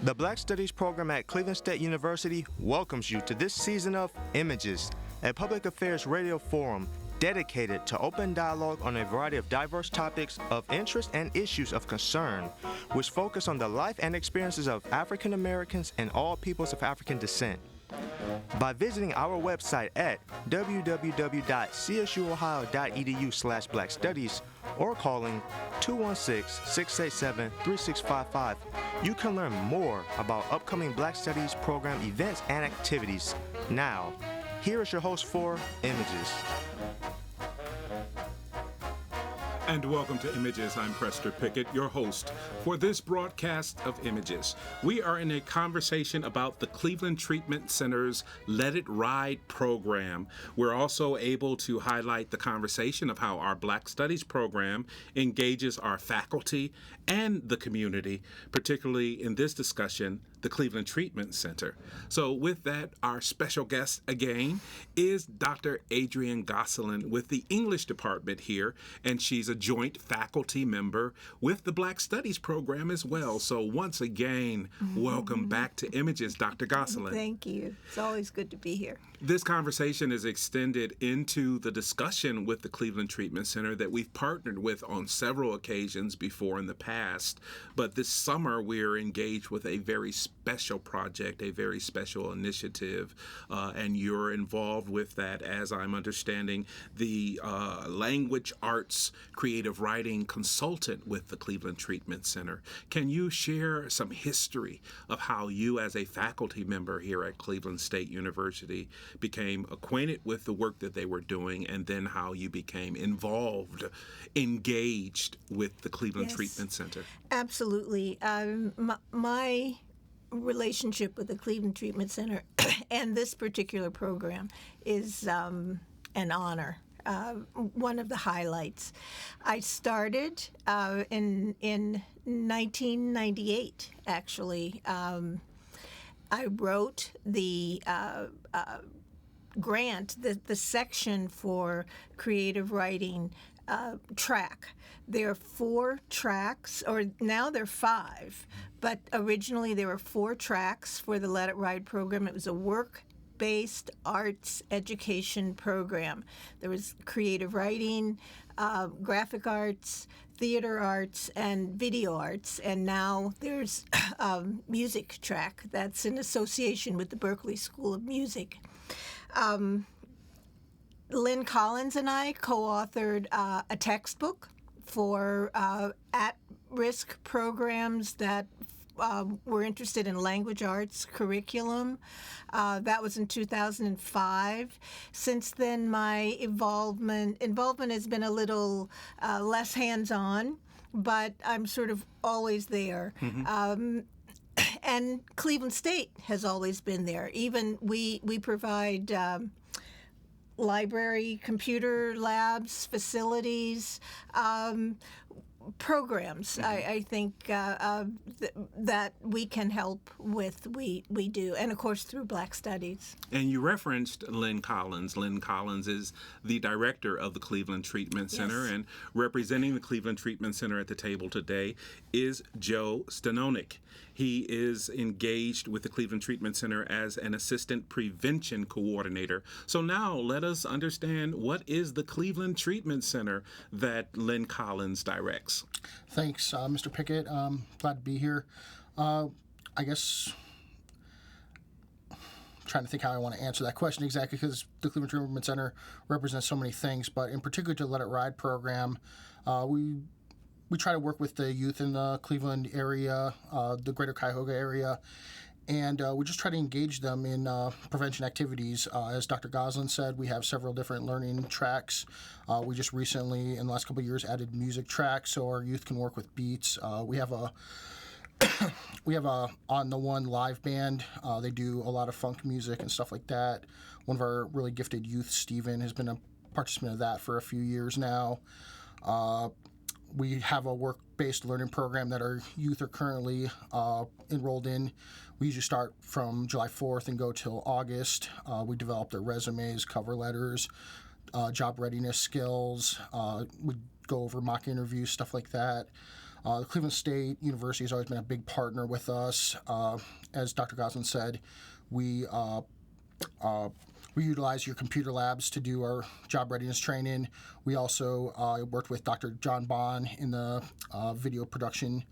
The Black Studies program at Cleveland State University welcomes you to this season of Images, a public affairs radio forum dedicated to open dialogue on a variety of diverse topics of interest and issues of concern, which focus on the life and experiences of African Americans and all peoples of African descent. By visiting our website at www.csuohio.edu/blackstudies or calling 216-687-3655, you can learn more about upcoming Black Studies program events and activities. Now, here is your host for Images. And welcome to Images. I'm Prester Pickett, your host for this broadcast of Images. We are in a conversation about the Cleveland Treatment Center's Let It Ride program. We're also able to highlight the conversation of how our Black Studies program engages our faculty and the community, particularly in this discussion, the Cleveland Treatment Center. So with that, our special guest again is Dr. Adrienne Gosselin with the English department here, and she's a joint faculty member with the Black Studies program as well. So once again, welcome back to Images, Dr. Gosselin. Thank you. It's always good to be here. This conversation is extended into the discussion with the Cleveland Treatment Center that we've partnered with on several occasions before in the past. But this summer, we're engaged with a very special project, a very special initiative, and you're involved with that, as I'm understanding, the language arts creative writing consultant with the Cleveland Treatment Center. Can you share some history of how you, as a faculty member here at Cleveland State University, became acquainted with the work that they were doing, and then how you became involved, engaged with the Cleveland Treatment Center? Absolutely. My relationship with the Cleveland Treatment Center and this particular program is an honor. One of the highlights. I started in 1998, actually. I wrote the grant, the section for creative writing track. There are 4 tracks, or now there are 5, but originally there were 4 tracks for the Let It Ride program. It was a work-based arts education program. There was creative writing, graphic arts, theater arts, and video arts, and now there's a music track that's in association with the Berklee School of Music. Lynn Collins and I co-authored a textbook for at-risk programs that were interested in language arts curriculum. That was in 2005. Since then, my involvement has been a little less hands-on, but I'm sort of always there. And Cleveland State has always been there. Even we provide library, computer labs, facilities, programs. I think that we can help with, we do, and of course through Black Studies. And you referenced Lynn Collins. Lynn Collins is the director of the Cleveland Treatment Center, and representing the Cleveland Treatment Center at the table today is Joe Stanonik. He is engaged with the Cleveland Treatment Center as an assistant prevention coordinator. So now let us understand, what is the Cleveland Treatment Center that Lynn Collins directs? Thanks, Mr. Pickett. Glad to be here. I guess trying to think how I want to answer that question exactly, because the Cleveland Treatment Center represents so many things, but in particular to Let It Ride program, we try to work with the youth in the Cleveland area, the greater Cuyahoga area, and we just try to engage them in prevention activities. As Dr. Gosselin said, we have several different learning tracks. We just recently, in the last couple of years, added music tracks so our youth can work with beats. We have a On the One live band. They do a lot of funk music and stuff like that. One of our really gifted youth, Steven, has been a participant of that for a few years now. We have a work-based learning program that our youth are currently enrolled in. We usually start from July 4th and go till August. We develop their resumes, cover letters, job readiness skills. We go over mock interviews, stuff like that. The Cleveland State University has always been a big partner with us. As Dr. Goslin said, we utilize your computer labs to do our job readiness training. We also worked with Dr. John Bond in the video production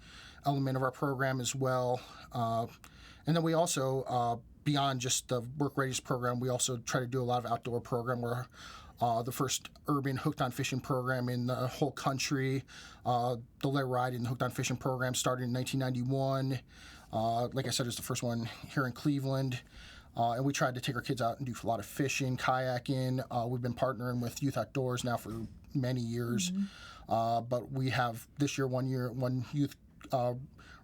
element of our program as well. And then we also, beyond just the work readiness program, we also try to do a lot of outdoor program. We're the first urban hooked on fishing program in the whole country. The Let It Ride in the hooked on fishing program started in 1991. Like I said, it's the first one here in Cleveland. And we tried to take our kids out and do a lot of fishing, kayaking. We've been partnering with Youth Outdoors now for many years. But we have this year, one youth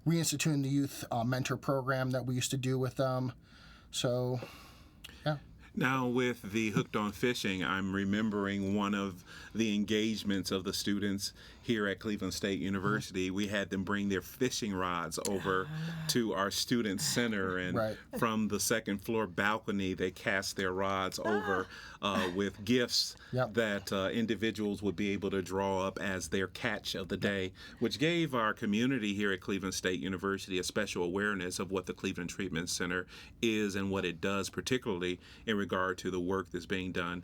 reinstituting the youth mentor program that we used to do with them. So, yeah. Now, with the Hooked on Fishing, I'm remembering one of the engagements of the students here at Cleveland State University. We had them bring their fishing rods over to our student center, and from the second floor balcony, they cast their rods over with gifts that individuals would be able to draw up as their catch of the day, which gave our community here at Cleveland State University a special awareness of what the Cleveland Treatment Center is and what it does, particularly in regard to the work that's being done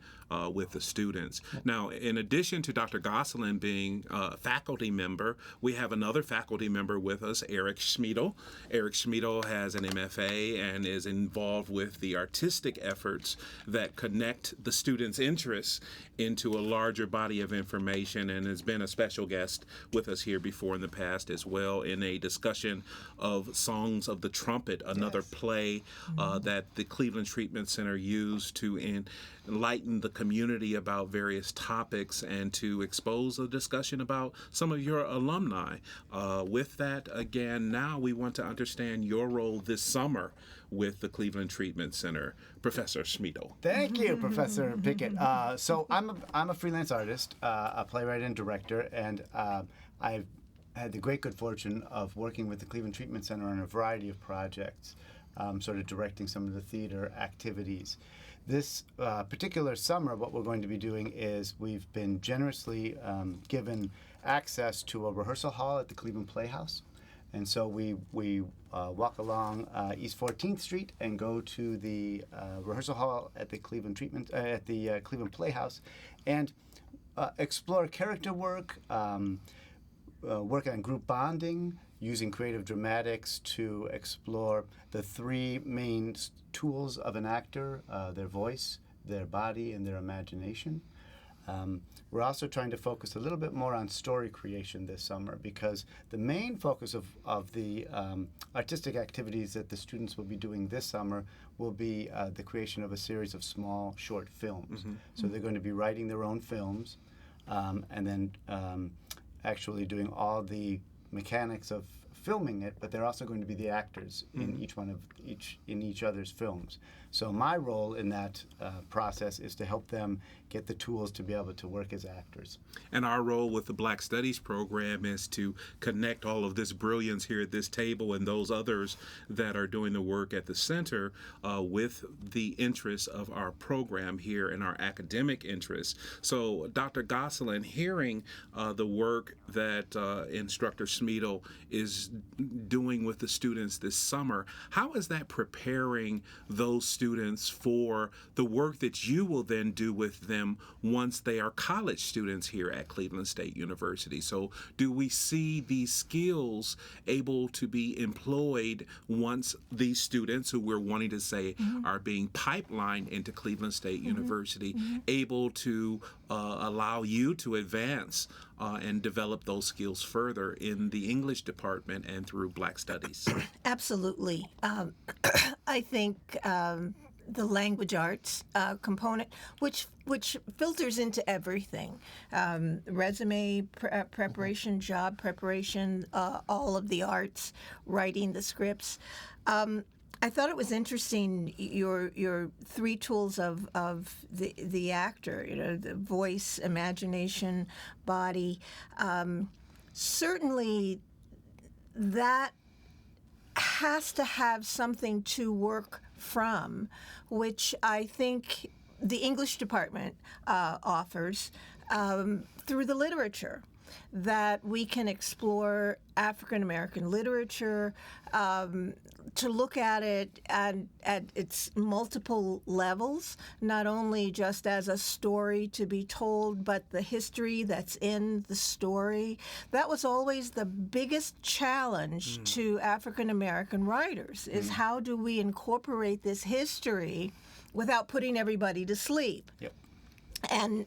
with the students. Now, in addition to Dr. Goslin being a faculty member, we have another faculty member with us, Eric Schmiedel. Eric Schmiedel has an MFA and is involved with the artistic efforts that connect the students' interests into a larger body of information, and has been a special guest with us here before in the past as well in a discussion of Songs of the Trumpet, another play that the Cleveland Treatment Center used to enlighten the community about various topics and to expose a discussion about some of your alumni. With that, again, now we want to understand your role this summer with the Cleveland Treatment Center. Professor Schmiedel. Thank you, Professor Pickett. So I'm a freelance artist, a playwright and director, and I've had the great good fortune of working with the Cleveland Treatment Center on a variety of projects, sort of directing some of the theater activities. This particular summer, what we're going to be doing is we've been generously given access to a rehearsal hall at the Cleveland Playhouse. And so we walk along East 14th Street and go to the rehearsal hall at the Cleveland Cleveland Playhouse, and explore character work, work on group bonding, using creative dramatics to explore the three main tools of an actor: their voice, their body, and their imagination. We're also trying to focus a little bit more on story creation this summer, because the main focus of the artistic activities that the students will be doing this summer will be the creation of a series of small, short films. So they're going to be writing their own films, and then actually doing all the mechanics of filming it, but they're also going to be the actors in each other's films. So my role in that process is to help them get the tools to be able to work as actors. And our role with the Black Studies program is to connect all of this brilliance here at this table and those others that are doing the work at the center with the interests of our program here and our academic interests. So, Dr. Goslin, hearing the work that Instructor Schmiedel is doing with the students this summer, how is that preparing those students for the work that you will then do with them once they are college students here at Cleveland State University? So do we see these skills able to be employed once these students, who we're wanting to say are being pipelined into Cleveland State University, able to allow you to advance and develop those skills further in the English department and through Black Studies? Absolutely. I think the language arts component, which filters into everything, resume preparation, job preparation, all of the arts, writing the scripts. I thought it was interesting, your three tools of the actor, the voice, imagination, body. Certainly that has to have something to work from, which I think the English department offers through the literature. that we can explore African American literature, to look at it at its multiple levels, not only just as a story to be told, but the history that's in the story. That was always the biggest challenge to African American writers, is how do we incorporate this history without putting everybody to sleep? Yep. And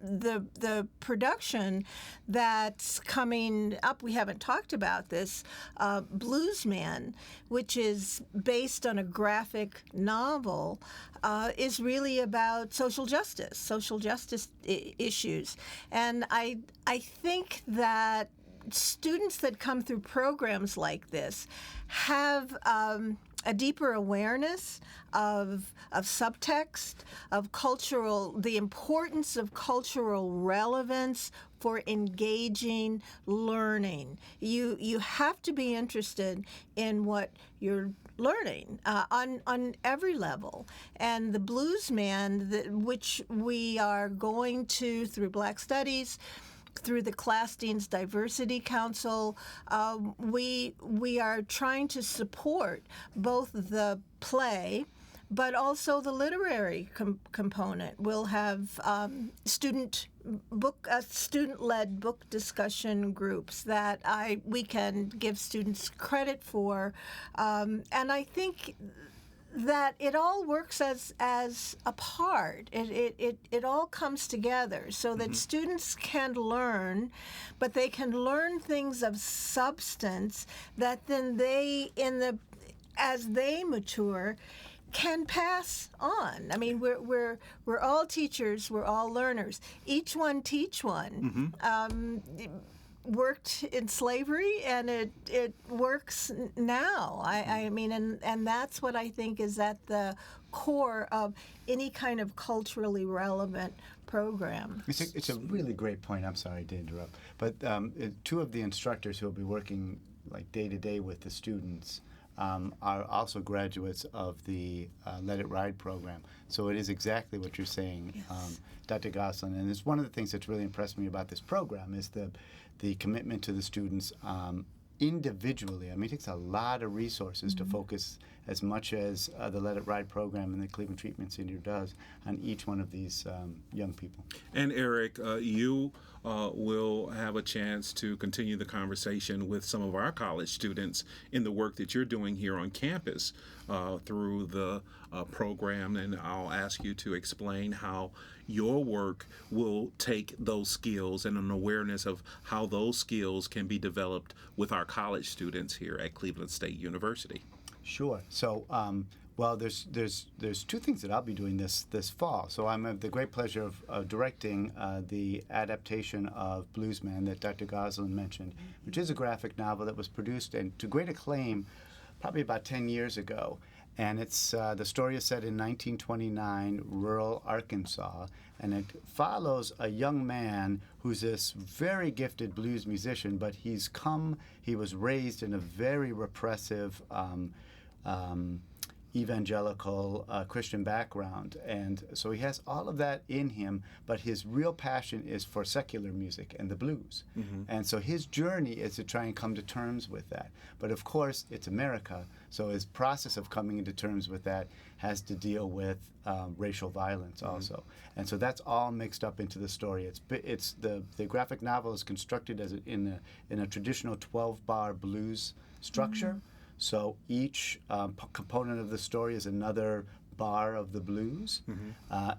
the production that's coming up, we haven't talked about this, Bluesman, which is based on a graphic novel, is really about social justice issues. And I think that students that come through programs like this have a deeper awareness of subtext, of the importance of cultural relevance for engaging learning. You have to be interested in what you're learning on every level. And the Bluesman, which we are going to through Black Studies, through the Class Dean's Diversity Council, we are trying to support both the play but also the literary component. We'll have student-led book discussion groups that we can give students credit for, and I think that it all works as a part. It all comes together so that students can learn, but they can learn things of substance that then as they mature, can pass on. I mean, we're all teachers, we're all learners. Each one teach one. Worked in slavery, and it works now. I mean, and that's what I think is at the core of any kind of culturally relevant program. It's a really great point. I'm sorry to interrupt, but two of the instructors who will be working like day to day with the students are also graduates of the Let It Ride program. So it is exactly what you're saying, Yes. Dr. Gosselin. And it's one of the things that's really impressed me about this program is the commitment to the students individually. I mean, it takes a lot of resources to focus as much as the Let It Ride program and the Cleveland Treatment Center does on each one of these young people. And Eric, you will have a chance to continue the conversation with some of our college students in the work that you're doing here on campus through the program, and I'll ask you to explain how your work will take those skills and an awareness of how those skills can be developed with our college students here at Cleveland State University. Sure. So, well, there's two things that I'll be doing this fall. So I have the great pleasure of directing the adaptation of Bluesman that Dr. Gosselin mentioned, which is a graphic novel that was produced and to great acclaim probably about 10 years ago. And it's the story is set in 1929, rural Arkansas, and it follows a young man who's this very gifted blues musician, but he was raised in a very repressive evangelical Christian background, and so he has all of that in him, but his real passion is for secular music and the blues. And so his journey is to try and come to terms with that. But of course, it's America, so his process of coming into terms with that has to deal with racial violence also. And so that's all mixed up into the story. It's the graphic novel is constructed as in a traditional 12-bar blues structure. So each component of the story is another bar of the blues,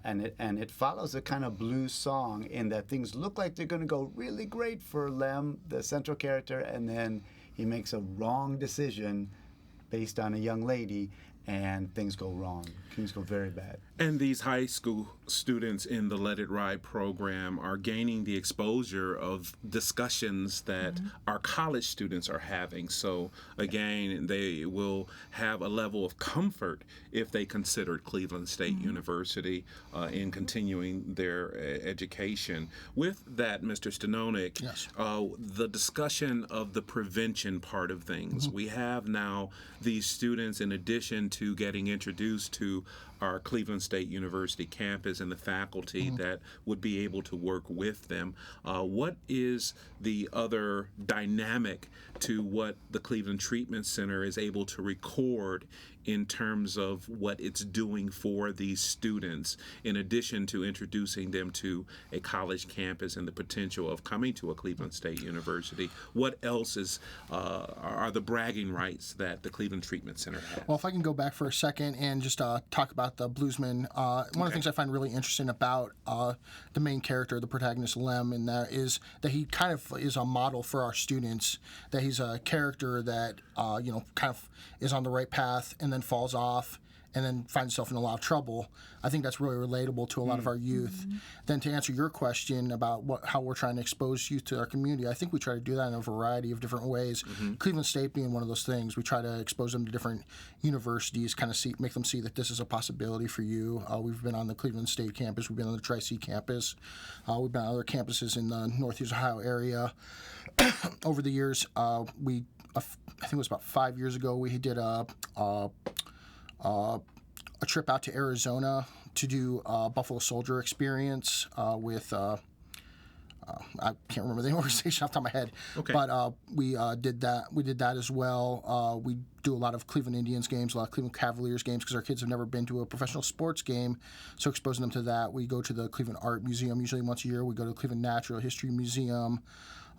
and it follows a kind of blues song in that things look like they're going to go really great for Lem, the central character, and then he makes a wrong decision based on a young lady, and things go wrong. Things go very bad. And these high school students in the Let It Ride program are gaining the exposure of discussions that our college students are having. So again, they will have a level of comfort if they considered Cleveland State University in continuing their education. With that, Mr. Stanonik, Yes. The discussion of the prevention part of things. We have now these students, in addition to getting introduced to our Cleveland State University campus and the faculty that would be able to work with them. What is the other dynamic to what the Cleveland Treatment Center is able to record in terms of what it's doing for these students, in addition to introducing them to a college campus and the potential of coming to a Cleveland State University? What else are the bragging rights that the Cleveland Treatment Center has? Well, if I can go back for a second and just talk about the Bluesman, one of the things I find really interesting about the main character, the protagonist Lem, in that is that he kind of is a model for our students. That he's a character that kind of is on the right path and then falls off and then finds himself in a lot of trouble. I think that's really relatable to a lot of our youth. Then to answer your question about how we're trying to expose youth to our community, I think we try to do that in a variety of different ways. Cleveland State being one of those things. We try to expose them to different universities, kind of make them see that this is a possibility for you. We've been on the Cleveland State campus. We've been on the Tri-C campus. We've been on other campuses in the Northeast Ohio area. Over the years, I think it was about 5 years ago, we did a trip out to Arizona to do a Buffalo Soldier experience with I can't remember the organization off the top of my head, but we did that. We did that as well. We do a lot of Cleveland Indians games, a lot of Cleveland Cavaliers games, because our kids have never been to a professional sports game, so exposing them to that. We go to the Cleveland Art Museum usually once a year. We go to the Cleveland Natural History Museum.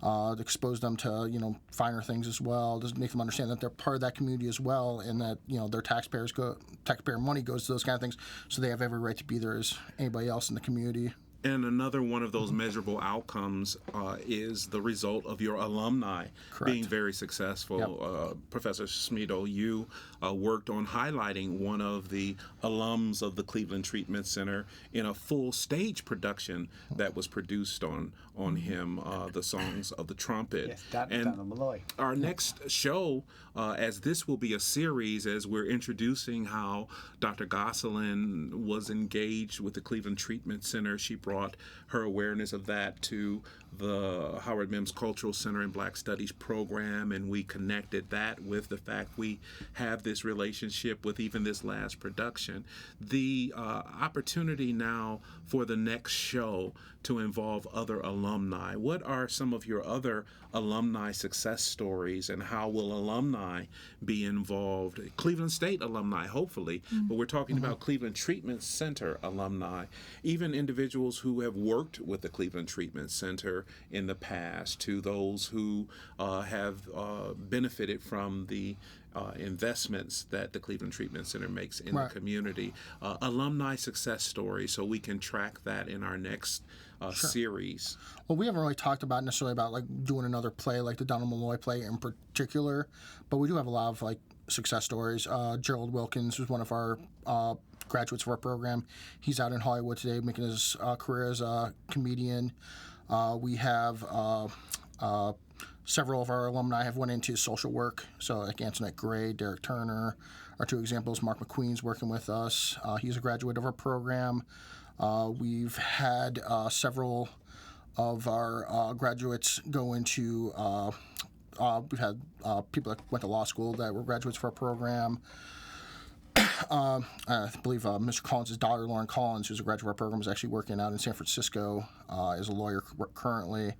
To expose them to finer things as well, to make them understand that they're part of that community as well, and that their taxpayer money goes to those kind of things, so they have every right to be there as anybody else in the community. And another one of those measurable outcomes is the result of your alumni being very successful. Professor Smedo, you worked on highlighting one of the alums of the Cleveland Treatment Center in a full stage production that was produced on him, the Songs of the Trumpet. Yes, Donald Malloy. Our next show, as this will be a series, as we're introducing how Dr. Gosselin was engaged with the Cleveland Treatment Center, she brought her awareness of that to the Howard Mims Cultural Center and Black Studies program, and we connected that with the fact we have this relationship with even this last production. The opportunity now for the next show to involve other alumni. What are some of your other alumni success stories, and how will alumni be involved? Cleveland State alumni, hopefully, but we're talking about Cleveland Treatment Center alumni, even individuals who have worked with the Cleveland Treatment Center in the past, to those who have benefited from the investments that the Cleveland Treatment Center makes in the community. Alumni success stories, so we can track that in our next series. Well, we haven't really talked about necessarily about like doing another play like the Donald Malloy play in particular, but we do have a lot of like success stories. Gerald Wilkins was one of our graduates of our program. He's out in Hollywood today making his career as a comedian. We have several of our alumni have went into social work. So like Antoinette Gray, Derek Turner are two examples. Mark McQueen's working with us. He's a graduate of our program. We've had several of our graduates go into, we've had people that went to law school that were graduates of our program. I believe Mr. Collins' daughter, Lauren Collins, who's a graduate of our program, is actually working out in San Francisco as a lawyer currently.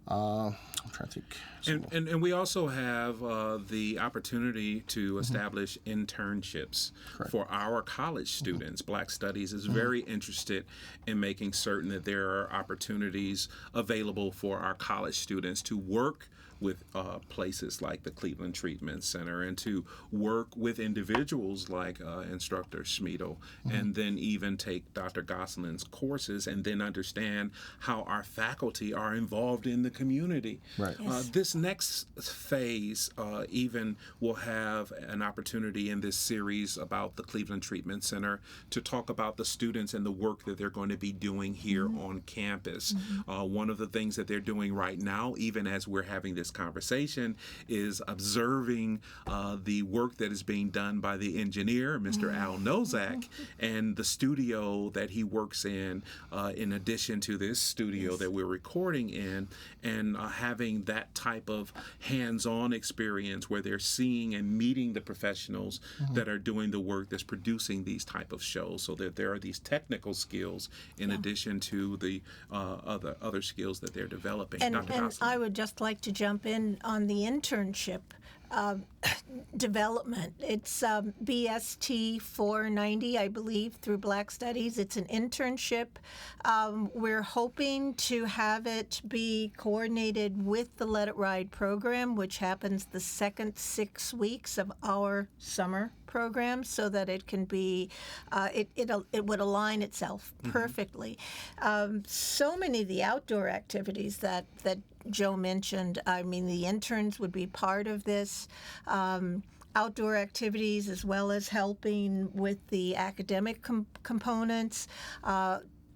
I'm trying to think. And we also have the opportunity to establish internships for our college students. Black Studies is very interested in making certain that there are opportunities available for our college students to work with places like the Cleveland Treatment Center, and to work with individuals like Instructor Smedo, and then even take Dr. Gosselin's courses, and then understand how our faculty are involved in the community. Right. Yes. This next phase even will have an opportunity in this series about the Cleveland Treatment Center to talk about the students and the work that they're going to be doing here on campus. One of the things that they're doing right now, even as we're having this this conversation is observing the work that is being done by the engineer, Mr. Al Nozak, and the studio that he works in addition to this studio that we're recording in, and having that type of hands-on experience where they're seeing and meeting the professionals that are doing the work that's producing these type of shows, so that there are these technical skills in addition to the other skills that they're developing. And Dr. Gosselin. I would just like to jump in on the internship development. It's BST 490, I believe, through Black Studies. It's an internship. We're hoping to have it be coordinated with the Let It Ride program, which happens the second 6 weeks of our summer program, so that it can be, it would align itself perfectly. So many of the outdoor activities that Joe mentioned, I mean, the interns would be part of this. Outdoor activities, as well as helping with the academic components.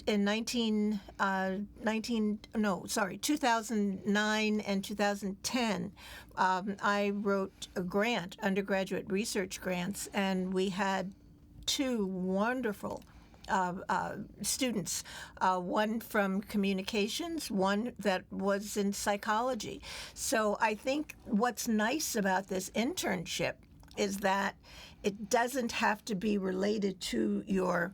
In 2009 and 2010, I wrote a grant, undergraduate research grants, and we had two wonderful students, one from communications, one that was in psychology. So I think what's nice about this internship is that it doesn't have to be related to your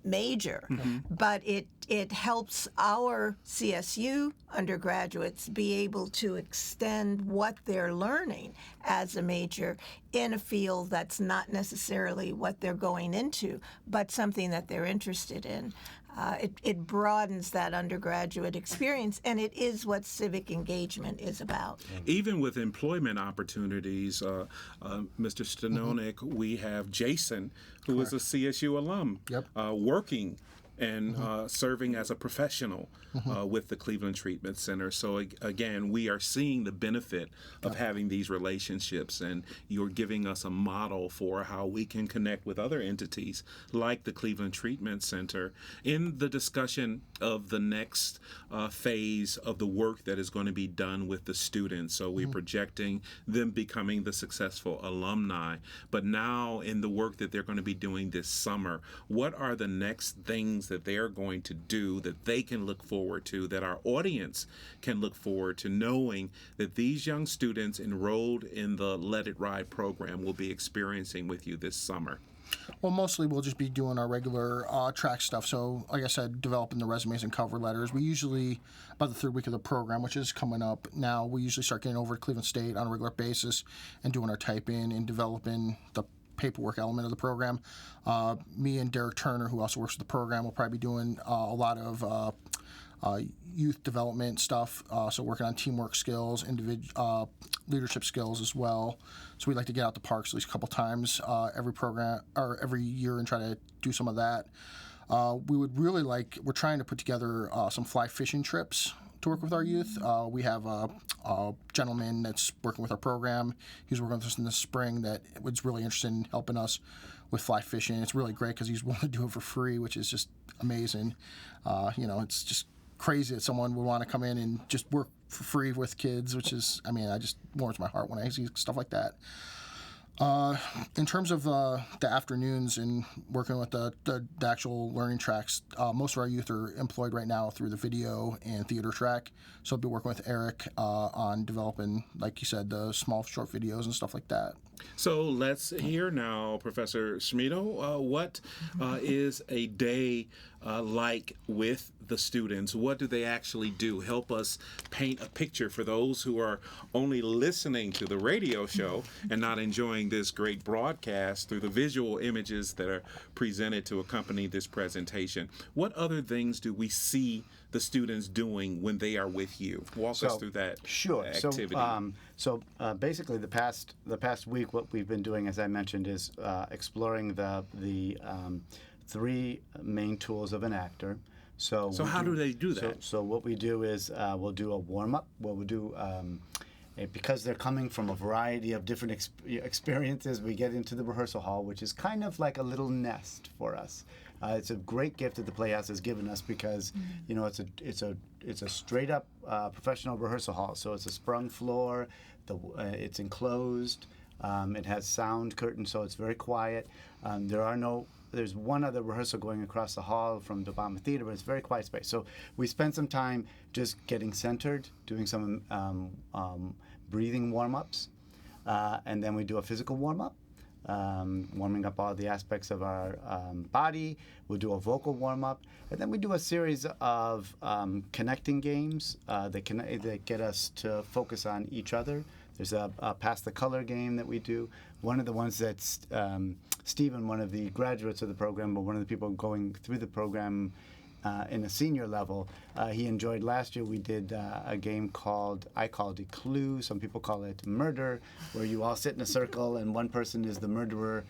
major, but it helps our CSU undergraduates be able to extend what they're learning as a major in a field that's not necessarily what they're going into, but something that they're interested in. It broadens that undergraduate experience, and it is what civic engagement is about. Even with employment opportunities, Mr. Stanonik, we have Jason, who is a CSU alum, working and serving as a professional with the Cleveland Treatment Center. So again, we are seeing the benefit of having these relationships, and you're giving us a model for how we can connect with other entities like the Cleveland Treatment Center in the discussion of the next phase of the work that is going to be done with the students. So we're projecting them becoming the successful alumni. But now in the work that they're going to be doing this summer, what are the next things that they're going to do that they can look forward to, that our audience can look forward to, knowing that these young students enrolled in the Let It Ride program will be experiencing with you this summer? Well, mostly we'll just be doing our regular track stuff. So, like I said, developing the resumes and cover letters. We usually, about the third week of the program, which is coming up now, we usually start getting over to Cleveland State on a regular basis and doing our typing and developing the paperwork element of the program. Me and Derek Turner, who also works with the program, will probably be doing a lot of youth development stuff, so working on teamwork skills, leadership skills as well. So we like to get out to parks at least a couple times every year and try to do some of that. We're trying to put together some fly fishing trips to work with our youth. We have a gentleman that's working with our program. He's working with us in the spring that was really interested in helping us with fly fishing. It's really great because he's willing to do it for free, which is just amazing. It's just crazy that someone would want to come in and just work for free with kids, which is, I just warms my heart when I see stuff like that. In terms of the afternoons and working with the actual learning tracks, most of our youth are employed right now through the video and theater track. So I'll be working with Eric on developing, like you said, the small short videos and stuff like that. So let's hear now, Professor Schmido, what is a day like with the students? What do they actually do? Help us paint a picture for those who are only listening to the radio show and not enjoying this great broadcast through the visual images that are presented to accompany this presentation. What other things do we see the students doing when they are with you? Walk us through that activity. So basically, the past week, what we've been doing, as I mentioned, is exploring the three main tools of an actor. So how do they do that? So what we do is we'll do a warm up. We'll do because they're coming from a variety of different experiences, we get into the rehearsal hall, which is kind of like a little nest for us. It's a great gift that the Playhouse has given us because, you know, it's a straight up professional rehearsal hall. So it's a sprung floor. It's enclosed. It has sound curtains, so it's very quiet. There's one other rehearsal going across the hall from the Obama Theater, but it's a very quiet space. So we spend some time just getting centered, doing some breathing warm-ups, and then we do a physical warm-up, warming up all the aspects of our body. We'll do a vocal warm-up, and then we do a series of connecting games that get us to focus on each other. There's a pass the color game that we do. One of the ones that's Stephen, one of the graduates of the program, but one of the people going through the program in a senior level, he enjoyed last year. We did a game I called it Clue. Some people call it Murder, where you all sit in a circle and one person is the murderer,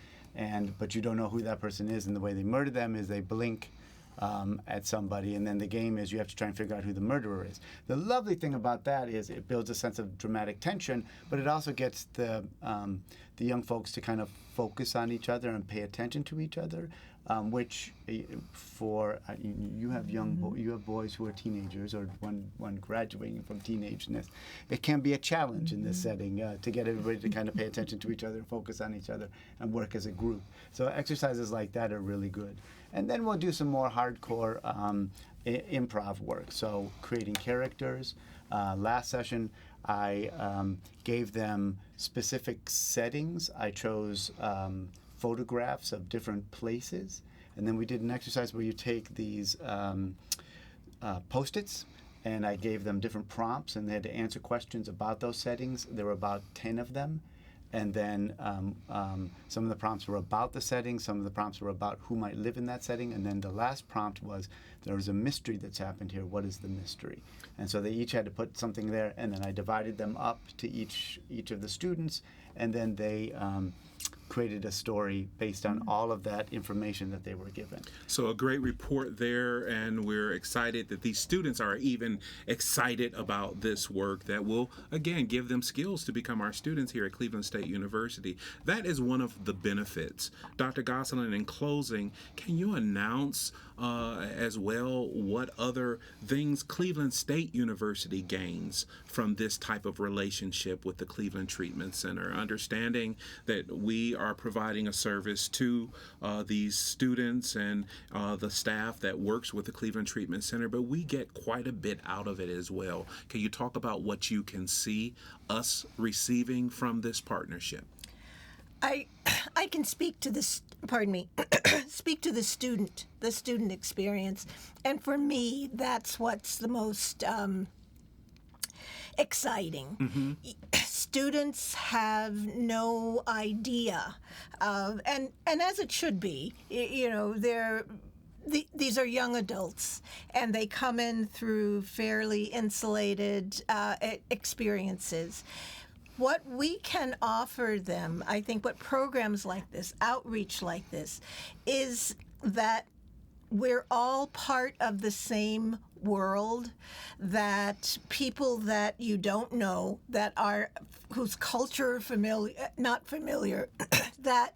but you don't know who that person is. And the way they murder them is they blink at somebody, and then the game is you have to try and figure out who the murderer is. The lovely thing about that is it builds a sense of dramatic tension, but it also gets the young folks to kind of focus on each other and pay attention to each other, which you have boys who are teenagers or one graduating from teenageness. It can be a challenge in this setting to get everybody to kind of pay attention to each other, focus on each other, and work as a group. So exercises like that are really good. And then we'll do some more hardcore improv work, so creating characters. Last session, I gave them specific settings. I chose photographs of different places, and then we did an exercise where you take these Post-its, and I gave them different prompts, and they had to answer questions about those settings. There were about 10 of them. And then some of the prompts were about the setting, some of the prompts were about who might live in that setting, and then the last prompt was, there was a mystery that's happened here, what is the mystery? And so they each had to put something there, and then I divided them up to each of the students, and then they created a story based on all of that information that they were given. So a great report there, and we're excited that these students are even excited about this work that will, again, give them skills to become our students here at Cleveland State University. That is one of the benefits. Dr. Gosselin, in closing, can you announce as well what other things Cleveland State University gains from this type of relationship with the Cleveland Treatment Center, understanding that we are providing a service to these students and the staff that works with the Cleveland Treatment Center, but we get quite a bit out of it as well. Can you talk about what you can see us receiving from this partnership? I can speak to this, speak to the student experience. And for me, that's what's the most exciting. Mm-hmm. Students have no idea, and as it should be, you know, these are young adults, and they come in through fairly insulated experiences. What we can offer them, I think, what programs like this, outreach like this, is that we're all part of the same world, that people that you don't know, whose culture not familiar, that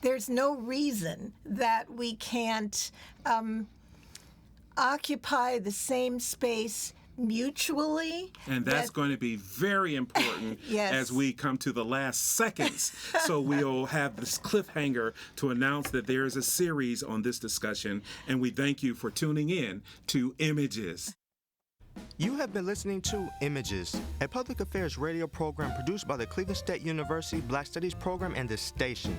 there's no reason that we can't occupy the same space mutually. And that's going to be very important yes. as we come to the last seconds. So we'll have this cliffhanger to announce that there is a series on this discussion, and we thank you for tuning in to Images. You have been listening to Images, a public affairs radio program produced by the Cleveland State University Black Studies program and this station.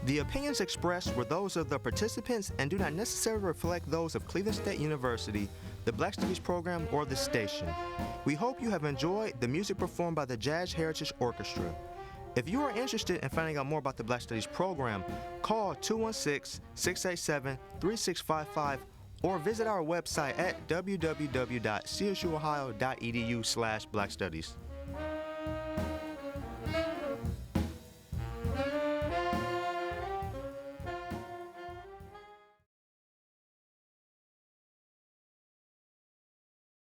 The opinions expressed were those of the participants and do not necessarily reflect those of Cleveland State University, the Black Studies program, or the station. We hope you have enjoyed the music performed by the Jazz Heritage Orchestra. If you are interested in finding out more about the Black Studies program, call 216-687-3655 or visit our website at www.csuohio.edu/blackstudies.